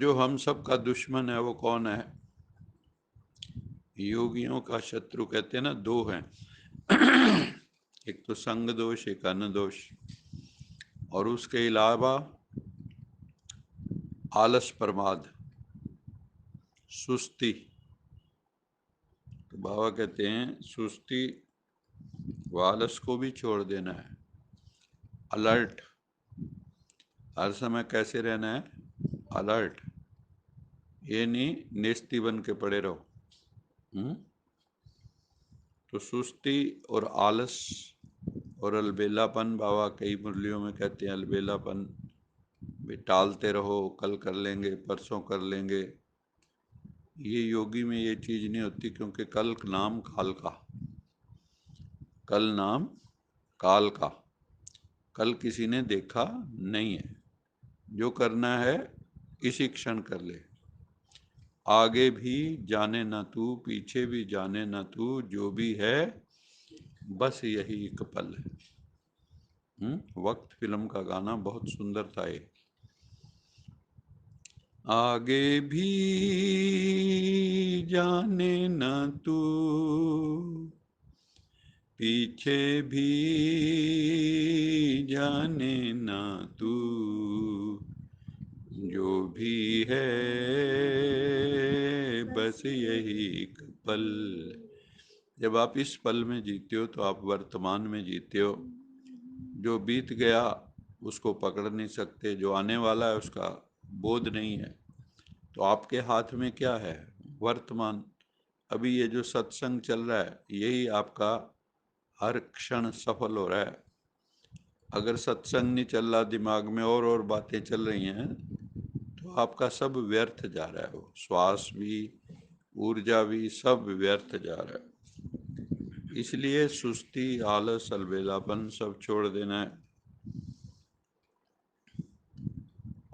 जो हम सब का दुश्मन है वो कौन है? योगियों का शत्रु कहते हैं ना, दो हैं। एक तो संग दोष, एक अन्न दोष, और उसके अलावा आलस, प्रमाद, सुस्ती। तो बाबा कहते हैं सुस्ती व आलस को भी छोड़ देना है। अलर्ट, हर समय कैसे रहना है? अलर्ट। ये नहीं नेस्ती बन के पड़े रहो। तो सुस्ती और आलस और अलबेलापन, बाबा कई मुरलियों में कहते हैं अलबेलापन भी टालते रहो, कल कर लेंगे, परसों कर लेंगे। ये योगी में ये चीज़ नहीं होती, क्योंकि कल नाम काल का, कल नाम काल का, कल किसी ने देखा नहीं है। जो करना है इसी क्षण कर ले। आगे भी जाने ना तू, पीछे भी जाने ना तू, जो भी है बस यही एक पल है। वक्त फिल्म का गाना बहुत सुंदर था ये। आगे भी जाने ना तू, पीछे भी जाने ना तू, जो भी है बस यही एक पल। जब आप इस पल में जीते हो तो आप वर्तमान में जीते हो। जो बीत गया उसको पकड़ नहीं सकते, जो आने वाला है उसका बोध नहीं है। तो आपके हाथ में क्या है? वर्तमान। अभी ये जो सत्संग चल रहा है यही आपका हर क्षण सफल हो रहा है। अगर सत्संग नहीं चल रहा, दिमाग में और बातें चल रही हैं, तो आपका सब व्यर्थ जा रहा है। वो श्वास भी, ऊर्जा भी, सब व्यर्थ जा रहा है। इसलिए सुस्ती, आलस, अलबेलापन सब छोड़ देना है।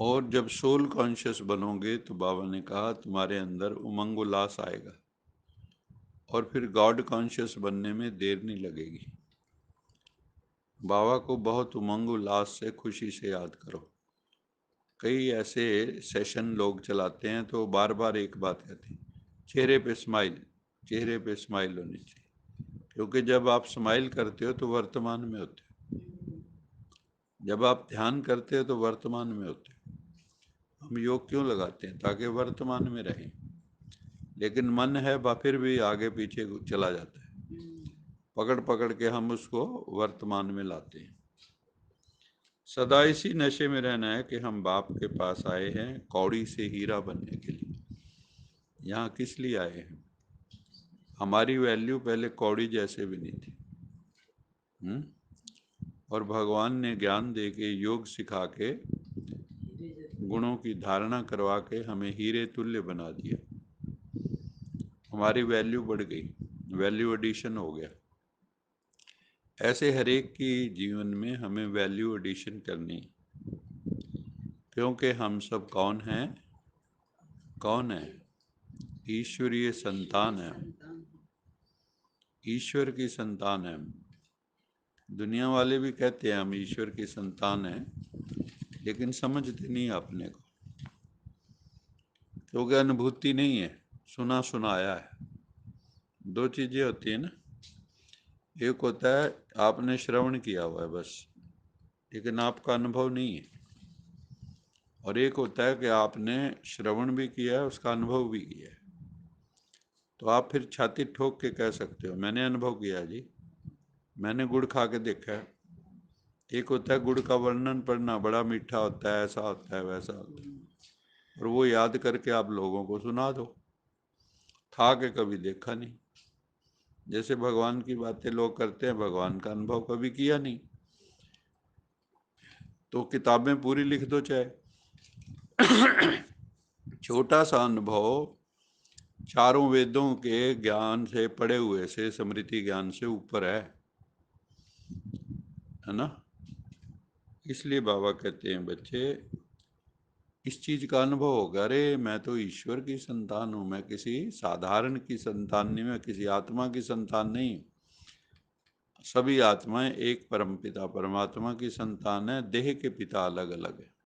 और जब सोल कॉन्शियस बनोगे तो बाबा ने कहा तुम्हारे अंदर उमंग उल्लास आएगा, और फिर गॉड कॉन्शियस बनने में देर नहीं लगेगी। बाबा को बहुत उमंग उल्लास से, खुशी से याद करो। कई ऐसे सेशन लोग चलाते हैं तो बार बार एक बात कहते हैं, चेहरे पे स्माइल, चेहरे पे स्माइल होनी चाहिए। क्योंकि जब आप स्माइल करते हो तो वर्तमान में होते हो, जब आप ध्यान करते हो तो वर्तमान में होते हो। हम योग क्यों लगाते हैं? ताकि वर्तमान में रहें। लेकिन मन है फिर भी आगे पीछे चला जाता है, पकड़ पकड़ के हम उसको वर्तमान में लाते हैं। सदा इसी नशे में रहना है कि हम बाप के पास आए हैं कौड़ी से हीरा बनने के लिए। यहाँ किस लिए आए हैं? हमारी वैल्यू पहले कौड़ी जैसे भी नहीं थी। और भगवान ने ज्ञान दे के, योग सिखा के, गुणों की धारणा करवा के हमें हीरे तुल्य बना दिया। हमारी वैल्यू बढ़ गई, वैल्यू एडिशन हो गया। ऐसे हर एक की जीवन में हमें वैल्यू एडिशन करनी, क्योंकि हम सब कौन हैं? कौन है? ईश्वरीय संतान है, ईश्वर की संतान है। दुनिया वाले भी कहते हैं हम ईश्वर की संतान हैं, लेकिन समझते नहीं अपने को, क्योंकि अनुभूति नहीं है, सुना सुनाया है। दो चीजें होती है ना, एक होता है आपने श्रवण किया हुआ है बस, लेकिन आपका अनुभव नहीं है। और एक होता है कि आपने श्रवण भी किया है, उसका अनुभव भी किया है। तो आप फिर छाती ठोक के कह सकते हो मैंने अनुभव किया जी, मैंने गुड़ खा के देखा है। एक होता है गुड़ का वर्णन पढ़ना, बड़ा मीठा होता है, ऐसा होता है, वैसा होता है, और वो याद करके आप लोगों को सुना दो। खा के कभी देखा नहीं। जैसे भगवान की बातें लोग करते हैं, भगवान का अनुभव कभी किया नहीं। तो किताबें पूरी लिख दो चाहे, छोटा सा अनुभव चारों वेदों के ज्ञान से, पढ़े हुए से, स्मृति ज्ञान से ऊपर है ना। इसलिए बाबा कहते हैं बच्चे, इस चीज का अनुभव होगा, अरे मैं तो ईश्वर की संतान हूं, मैं किसी साधारण की संतान नहीं, मैं किसी आत्मा की संतान नहीं। सभी आत्माएं एक परमपिता परमात्मा की संतान है, देह के पिता अलग अलग है।